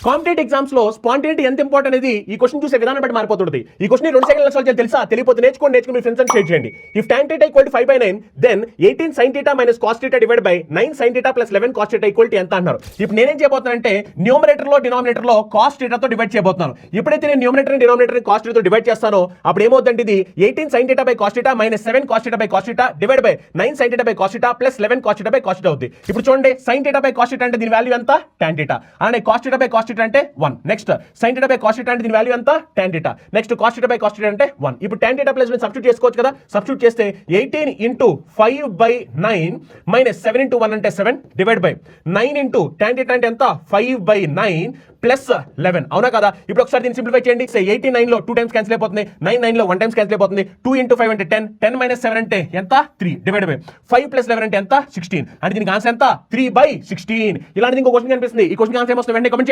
Competitive exams లో spontaneity ఎంత important అనేది ఈ క్వశ్చన్ చూసే విధానం బట్టి మారిపోతుంది. ఈ క్వశ్చన్ 2 సెకండ్ల సాల్వ్ చేయాలి తెలుసా? తెలియపోతే నేర్చుకోండి మీ ఫ్రెండ్స్ అని షేర్ చేయండి. If tan θ equal to 5/9 then 18 sin θ minus cos θ divide by 9 sin θ plus 11 cos θ equal to ఎంత అన్నారు. ఇప్పుడు నేనేం చేయబోతున్నానంటే న్యూమరేటర్ లో డినామినేటర్ లో cos θ తో డివైడ్ చేయబోతున్నాను. ఎప్పుడైతే నేను న్యూమరేటర్ ని డినామినేటర్ ని cos θ తో డివైడ్ చేస్తానో అప్పుడు ఏమవుతుందంటే ఇది 18 sin θ by cos θ minus 7 cos θ by cos θ divide by 9 sin θ by cos θ plus 11 cos θ by cos θ అవుతుంది. ఇప్పుడు చూడండి sin θ బై cos θ అంటే దీని వాల్యూ ఎంత? tan θ. అలానే cos θ బై cos θ అంటే 1. నెక్స్ట్ sin θ బై cos θ అంటే దీని వాల్యూ ఎంత? tan θ. Next cos θ by cos θ అంటే 1. ఇప్పుడు tan θ ప్లస్ సబ్స్టిట్యూట్ చేసుకోవచ్చు కదా. సబ్స్టిట్యూట్ చేస్తే 18 ఇంటూ 5/9 మైనస్ 7 ఇంటూ 1 అంటే 7 డివైడ్ బై 9 ఇంటూ tan θ అంటే ఎంత? 5/9 ప్లస్ 11. అవునా కదా? ఇప్పుడు ఒకసారి దీన్ని సింప్లిఫై చేయండి. 89 లో 2 టైమ్స్ క్యాన్సిల్ అయిపోతుంది. 9 లో 1 టైమ్స్ క్యాన్సిల్ అయిపోతుంది. 2 ఇంటూ 5 అంటే 10. 10 మైనస్ 7 అంటే ఎంత? 3 డివైడ్ బై 5 ప్లస్ 11 అంటే ఎంత? 16. అంటే దీనికి ఆన్సర్ ఎంత? 3/16. ఇలాంటిది ఇంకో క్వశ్చన్ కనిపిస్తుంది. ఈ క్వశ్చన్ ఆన్సర్ ఏమొస్తుంది వెంటనే కామెంట్ చేయండి.